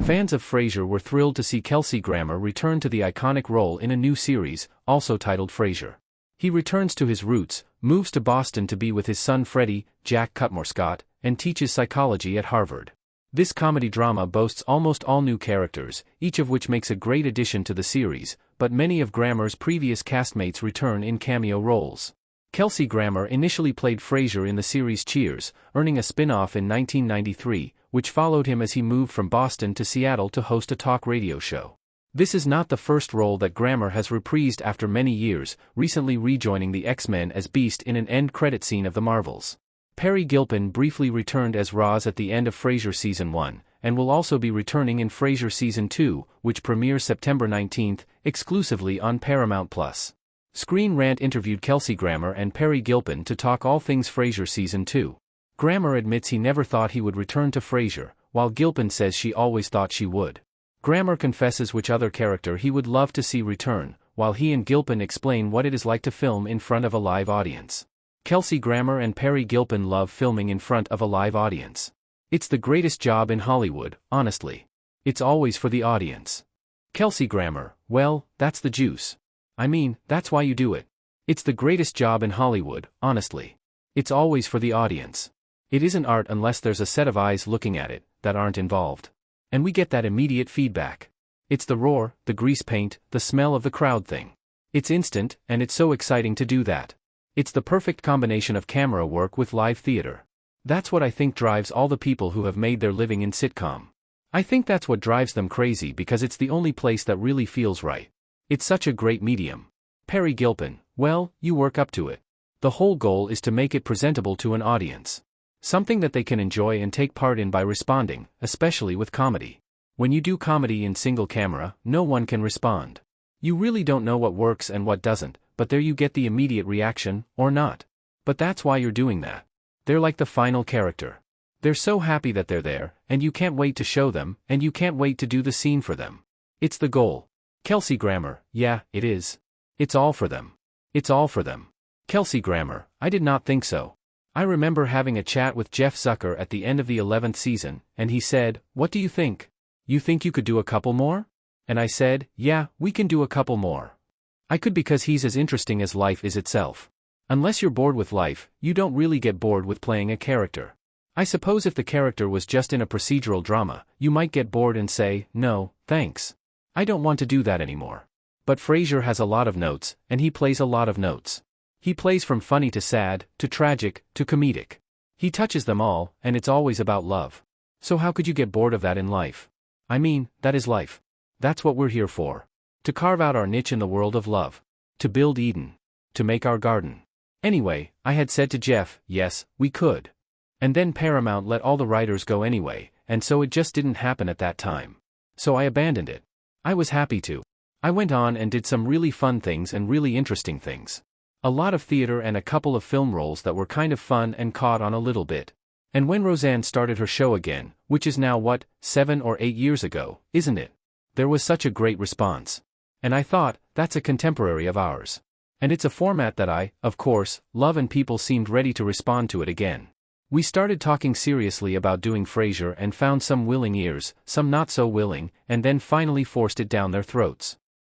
Fans of Frasier were thrilled to see Kelsey Grammer return to the iconic role in a new series, also titled Frasier. He returns to his roots, moves to Boston to be with his son Freddie, Jack Cutmore Scott, and teaches psychology at Harvard. This comedy drama boasts almost all new characters, each of which makes a great addition to the series, but many of Grammer's previous castmates return in cameo roles. Kelsey Grammer initially played Frasier in the series Cheers, earning a spin-off in 1993, which followed him as he moved from Boston to Seattle to host a talk radio show. This is not the first role that Grammer has reprised after many years, recently rejoining the X-Men as Beast in an end credit scene of The Marvels. Perry Gilpin briefly returned as Roz at the end of Frasier Season 1, and will also be returning in Frasier Season 2, which premieres September 19, exclusively on Paramount+. Screen Rant interviewed Kelsey Grammer and Perry Gilpin to talk all things Frasier Season 2. Grammer admits he never thought he would return to Frasier, while Gilpin says she always thought she would. Grammer confesses which other character he would love to see return, while he and Gilpin explain what it is like to film in front of a live audience. Kelsey Grammer and Perry Gilpin love filming in front of a live audience. It's the greatest job in Hollywood, honestly. It's always for the audience. Kelsey Grammer, well, that's the juice. I mean, that's why you do it. It's the greatest job in Hollywood, honestly. It's always for the audience. It isn't art unless there's a set of eyes looking at it, that aren't involved. And we get that immediate feedback. It's the roar, the grease paint, the smell of the crowd thing. It's instant, and it's so exciting to do that. It's the perfect combination of camera work with live theater. That's what I think drives all the people who have made their living in sitcom. I think that's what drives them crazy because it's the only place that really feels right. It's such a great medium. Perry Gilpin, well, you work up to it. The whole goal is to make it presentable to an audience. Something that they can enjoy and take part in by responding, especially with comedy. When you do comedy in single camera, no one can respond. You really don't know what works and what doesn't, but there you get the immediate reaction, or not. But that's why you're doing that. They're like the final character. They're so happy that they're there, and you can't wait to show them, and you can't wait to do the scene for them. It's the goal. Kelsey Grammer, yeah, it is. It's all for them. It's all for them. Kelsey Grammer, I did not think so. I remember having a chat with Jeff Zucker at the end of the 11th season, and he said, "What do you think? You think you could do a couple more?" And I said, "Yeah, we can do a couple more." I could because he's as interesting as life is itself. Unless you're bored with life, you don't really get bored with playing a character. I suppose if the character was just in a procedural drama, you might get bored and say, "No, thanks. I don't want to do that anymore." But Frasier has a lot of notes, and he plays a lot of notes. He plays from funny to sad, to tragic, to comedic. He touches them all, and it's always about love. So how could you get bored of that in life? I mean, that is life. That's what we're here for. To carve out our niche in the world of love. To build Eden. To make our garden. Anyway, I had said to Jeff, yes, we could. And then Paramount let all the writers go anyway, and so it just didn't happen at that time. So I abandoned it. I was happy to. I went on and did some really fun things and really interesting things. A lot of theater and a couple of film roles that were kind of fun and caught on a little bit. And when Roseanne started her show again, which is now 7 or 8 years ago, isn't it? There was such a great response. And I thought, that's a contemporary of ours. And it's a format that I, of course, love, and people seemed ready to respond to it again. We started talking seriously about doing Frasier and found some willing ears, some not so willing, and then finally forced it down their throats.